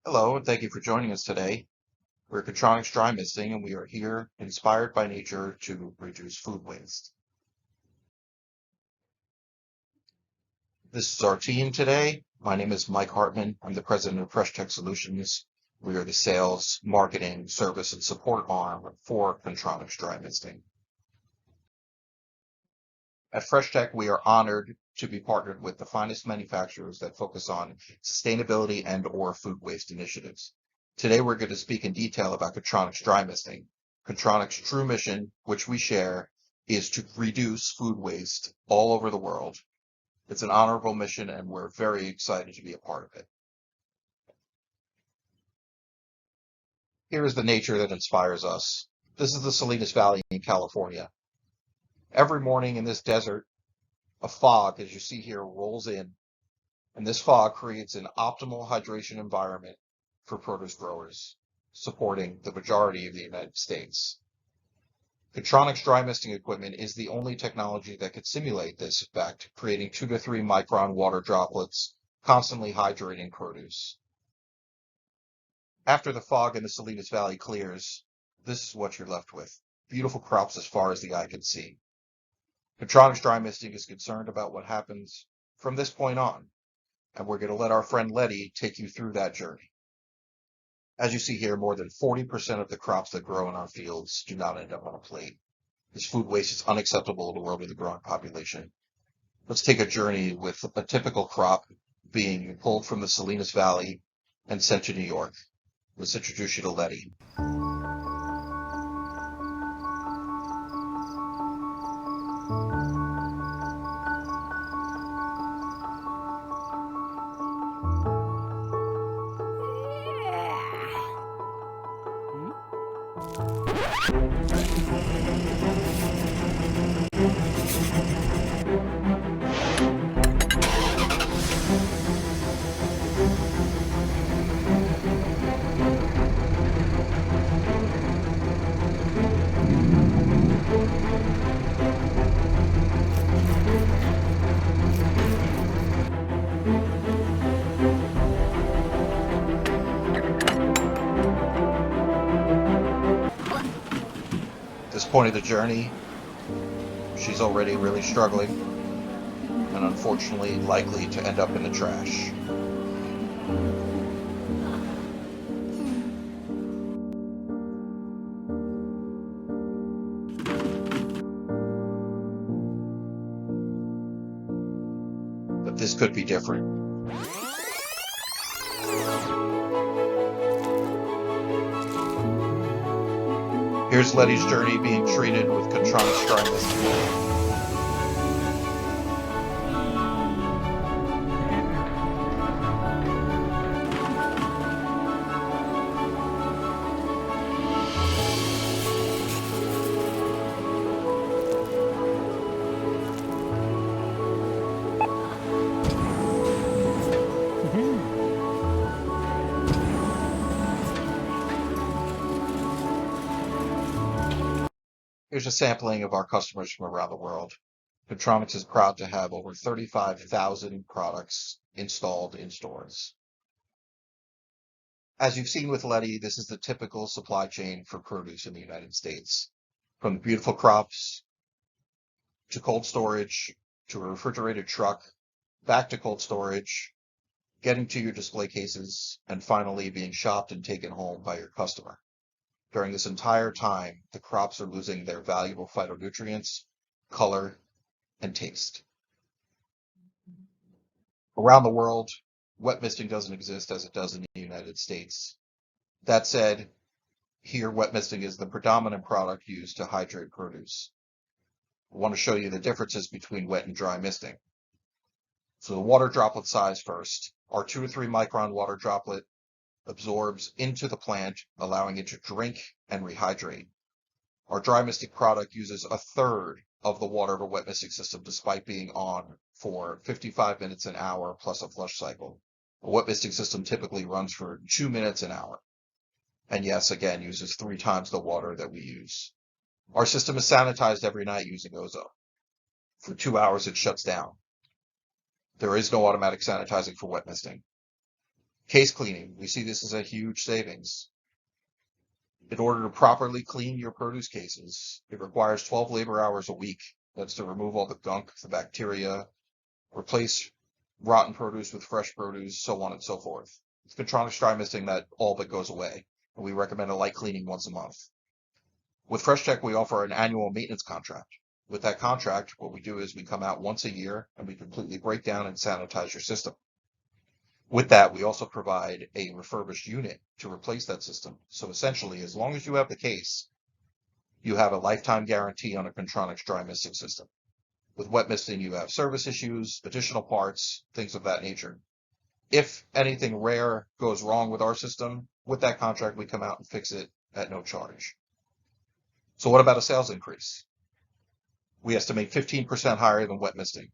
Hello, and thank you for joining us today. We're Contronics Dry Misting, and we are here inspired by nature to reduce food waste. This is our team today. My name is Mike Hartman. I'm the president of FreshTech Solutions. We are the sales, marketing, service, and support arm for Contronics Dry Misting. At FreshTech, we are honored to be partnered with the finest manufacturers that focus on sustainability and/or food waste initiatives. Today, we're going to speak in detail about Contronics Dry Misting. Contronics' true mission, which we share, is to reduce food waste all over the world. It's an honorable mission, and we're very excited to be a part of it. Here is the nature that inspires us. This is the Salinas Valley in California. Every morning in this desert, a fog, as you see here, rolls in, and this fog creates an optimal hydration environment for produce growers, supporting the majority of the United States. Contronics dry misting equipment is the only technology that could simulate this effect, creating 2 to 3 micron water droplets, constantly hydrating produce. After the fog in the Salinas Valley clears, this is what you're left with. Beautiful crops as far as the eye can see. Contronics dry misting is concerned about what happens from this point on, and we're going to let our friend Letty take you through that journey. As you see here, more than 40% of the crops that grow in our fields do not end up on a plate. This food waste is unacceptable in the world of the growing population. Let's take a journey with a typical crop being pulled from the Salinas Valley and sent to New York. Let's introduce you to Letty. At this point of the journey, she's already really struggling and unfortunately likely to end up in the trash. But this could be different. Here's Letty's journey being treated with Contronics dry misting. Here's a sampling of our customers from around the world. Contronics is proud to have over 35,000 products installed in stores. As you've seen with Letty, this is the typical supply chain for produce in the United States. From the beautiful crops, to cold storage, to a refrigerated truck, back to cold storage, getting to your display cases, and finally being shopped and taken home by your customer. During this entire time, the crops are losing their valuable phytonutrients, color, and taste. Around the world, wet misting doesn't exist as it does in the United States. That said, here wet misting is the predominant product used to hydrate produce. I want to show you the differences between wet and dry misting. So the water droplet size first. Our 2 to 3 micron water droplet absorbs into the plant, allowing it to drink and rehydrate. Our dry misting product uses a third of the water of a wet misting system, despite being on for 55 minutes an hour plus a flush cycle. A wet misting system typically runs for 2 minutes an hour. And yes, again, uses 3 times the water that we use. Our system is sanitized every night using ozone. For 2 hours, it shuts down. There is no automatic sanitizing for wet misting. Case cleaning. We see this as a huge savings. In order to properly clean your produce cases, it requires 12 labor hours a week. That's to remove all the gunk, the bacteria, replace rotten produce with fresh produce, so on and so forth. With Contronics dry misting, that all but goes away, and we recommend a light cleaning once a month. With FreshTech, we offer an annual maintenance contract. With that contract, what we do is we come out once a year and we completely break down and sanitize your system. With that, we also provide a refurbished unit to replace that system. So essentially, as long as you have the case, you have a lifetime guarantee on a Contronics dry misting system. With wet misting, you have service issues, additional parts, things of that nature. If anything rare goes wrong with our system, with that contract, we come out and fix it at no charge. So what about a sales increase? We estimate 15% higher than wet misting.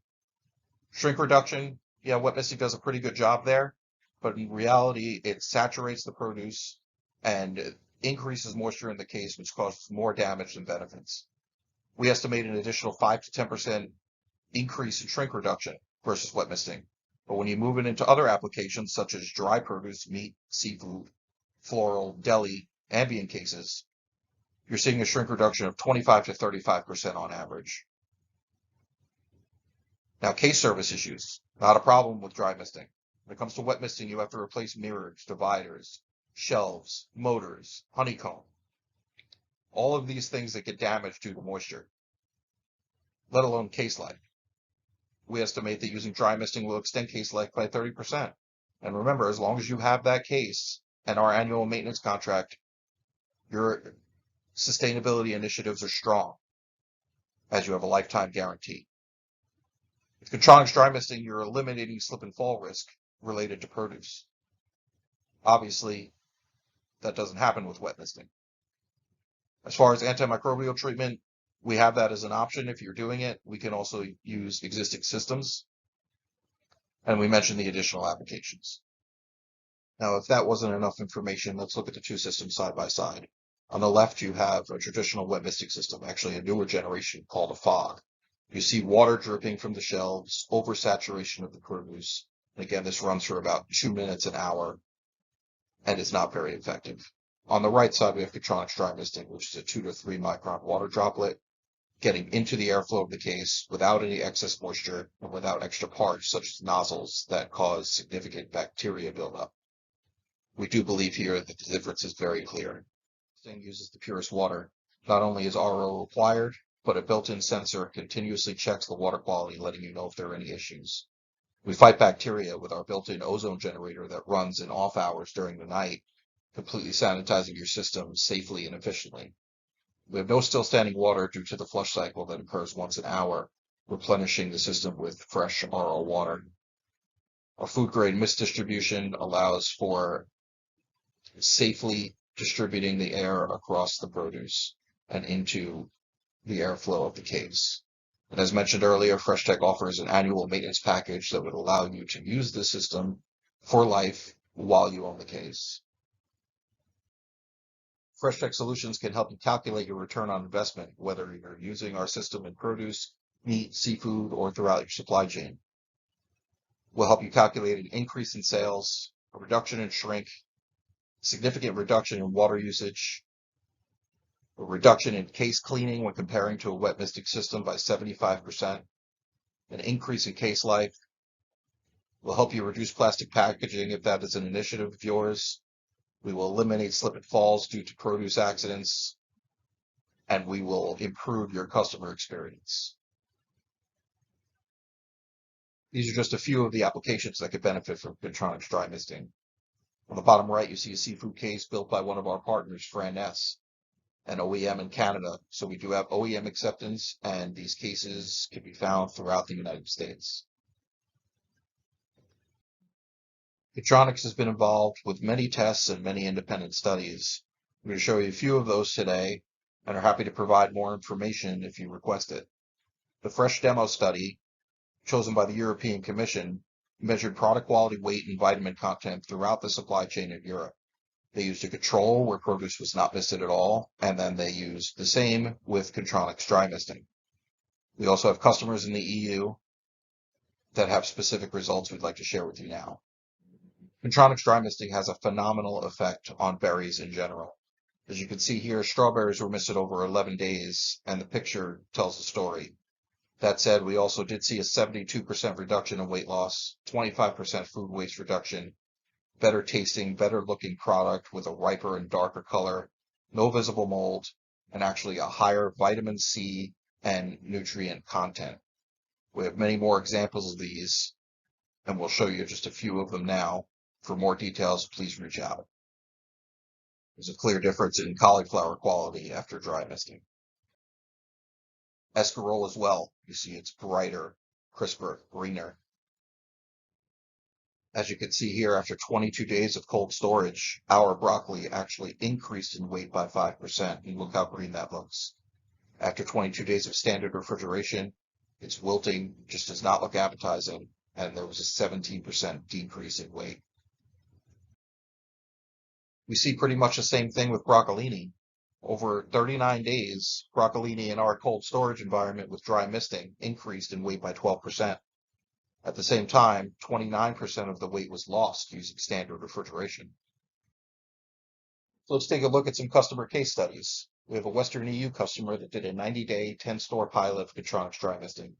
Shrink reduction, yeah, wet misting does a pretty good job there, but in reality, it saturates the produce and increases moisture in the case, which causes more damage than benefits. We estimate an additional 5 to 10% increase in shrink reduction versus wet misting. But when you move it into other applications, such as dry produce, meat, seafood, floral, deli, ambient cases, you're seeing a shrink reduction of 25 to 35% on average. Now, case service issues, not a problem with dry misting. When it comes to wet misting, you have to replace mirrors, dividers, shelves, motors, honeycomb, all of these things that get damaged due to moisture, let alone case life. We estimate that using dry misting will extend case life by 30%. And remember, as long as you have that case and our annual maintenance contract, your sustainability initiatives are strong, as you have a lifetime guarantee. With Contronics dry misting, you're eliminating slip and fall risk related to produce. Obviously, that doesn't happen with wet misting. As far as antimicrobial treatment, we have that as an option if you're doing it. We can also use existing systems. And we mentioned the additional applications. Now, if that wasn't enough information, let's look at the two systems side by side. On the left, you have a traditional wet misting system, actually a newer generation called a fog. You see water dripping from the shelves, oversaturation of the produce. And again, this runs for about 2 minutes an hour and is not very effective. On the right side, we have Contronics dry misting, which is a 2 to 3 micron water droplet getting into the airflow of the case without any excess moisture and without extra parts such as nozzles that cause significant bacteria buildup. We do believe here that the difference is very clear. This thing uses the purest water. Not only is RO required, but a built-in sensor continuously checks the water quality, letting you know if there are any issues. We fight bacteria with our built-in ozone generator that runs in off hours during the night, completely sanitizing your system safely and efficiently. We have no still standing water due to the flush cycle that occurs once an hour, replenishing the system with fresh RO water. Our food grade mist distribution allows for safely distributing the air across the produce and into the airflow of the case. And as mentioned earlier, FreshTech offers an annual maintenance package that would allow you to use the system for life while you own the case. FreshTech Solutions can help you calculate your return on investment, whether you're using our system in produce, meat, seafood, or throughout your supply chain. We'll help you calculate an increase in sales, a reduction in shrink, significant reduction in water usage, a reduction in case cleaning when comparing to a wet misting system by 75%, an increase in case life. We'll help you reduce plastic packaging if that is an initiative of yours. We will eliminate slip and falls due to produce accidents, and we will improve your customer experience. These are just a few of the applications that could benefit from Contronics dry misting. On the bottom right, you see a seafood case built by one of our partners, Fran Ness, an OEM in Canada. So we do have OEM acceptance, and these cases can be found throughout the United States. Contronics has been involved with many tests and many independent studies. I'm going to show you a few of those today and are happy to provide more information if you request it. The Fresh Demo study, chosen by the European Commission, measured product quality, weight, and vitamin content throughout the supply chain in Europe. They used a control where produce was not misted at all, and then they used the same with Contronics dry misting. We also have customers in the EU that have specific results we'd like to share with you now. Contronics dry misting has a phenomenal effect on berries in general. As you can see here, strawberries were misted over 11 days, and the picture tells the story. That said, we also did see a 72% reduction in weight loss, 25% food waste reduction, better tasting, better looking product with a riper and darker color, no visible mold, and actually a higher vitamin C and nutrient content. We have many more examples of these, and we'll show you just a few of them now. For more details, please reach out. There's a clear difference in cauliflower quality after dry misting. Escarole as well. You see it's brighter, crisper, greener. As you can see here, after 22 days of cold storage, our broccoli actually increased in weight by 5%. And look how green that looks. After 22 days of standard refrigeration, its wilting just does not look appetizing, and there was a 17% decrease in weight. We see pretty much the same thing with broccolini. Over 39 days, broccolini in our cold storage environment with dry misting increased in weight by 12%. At the same time, 29% of the weight was lost using standard refrigeration. So let's take a look at some customer case studies. We have a Western EU customer that did a 90-day, 10-store pilot of Contronics dry misting.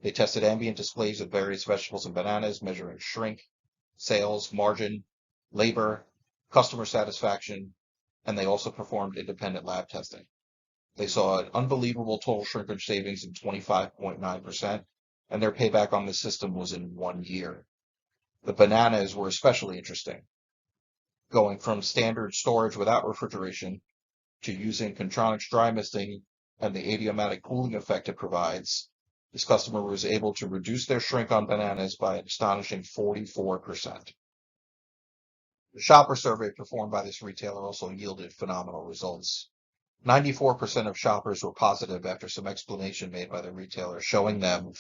They tested ambient displays of various vegetables and bananas, measuring shrink, sales, margin, labor, customer satisfaction, and they also performed independent lab testing. They saw an unbelievable total shrinkage savings of 25.9%, and their payback on the system was in 1 year. The bananas were especially interesting. Going from standard storage without refrigeration to using Contronics dry misting and the idiomatic cooling effect it provides, this customer was able to reduce their shrink on bananas by an astonishing 44%. The shopper survey performed by this retailer also yielded phenomenal results. 94% of shoppers were positive after some explanation made by the retailer showing them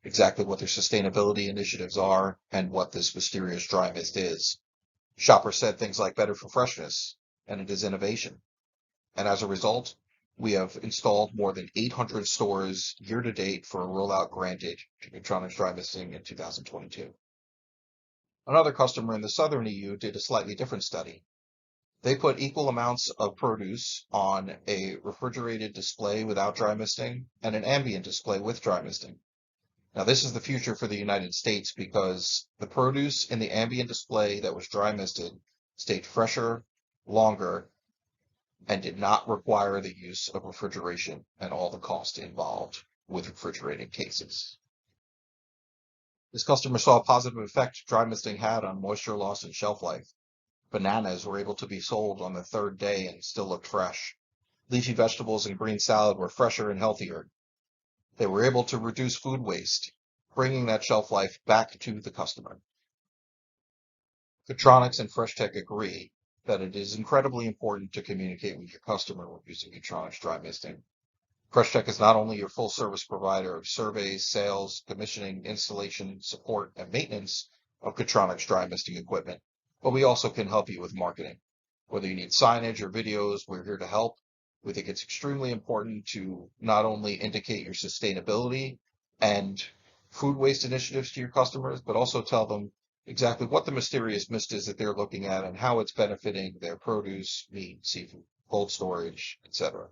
exactly what their sustainability initiatives are and what this mysterious dry mist is. Shoppers said things like better for freshness, and it is innovation. And as a result, we have installed more than 800 stores year to date for a rollout granted to Contronics dry misting in 2022. Another customer in the southern EU did a slightly different study. They put equal amounts of produce on a refrigerated display without dry misting and an ambient display with dry misting. Now, this is the future for the United States because the produce in the ambient display that was dry misted stayed fresher, longer, and did not require the use of refrigeration and all the cost involved with refrigerated cases. This customer saw a positive effect dry misting had on moisture loss and shelf life. Bananas were able to be sold on the third day and still looked fresh. Leafy vegetables and green salad were fresher and healthier. They were able to reduce food waste, bringing that shelf life back to the customer. Contronics and FreshTech agree that it is incredibly important to communicate with your customer when using Contronics dry misting. FreshTech is not only your full service provider of surveys, sales, commissioning, installation, support, and maintenance of Contronics dry misting equipment, but we also can help you with marketing. Whether you need signage or videos, we're here to help. We think it's extremely important to not only indicate your sustainability and food waste initiatives to your customers, but also tell them exactly what the mysterious mist is that they're looking at and how it's benefiting their produce, meat, seafood, cold storage, etc.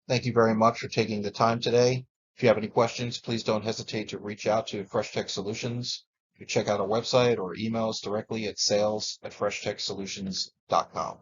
Thank you very much for taking the time today. If you have any questions, please don't hesitate to reach out to FreshTech Solutions. You can check out our website or email us directly at sales@freshtechsolutions.com.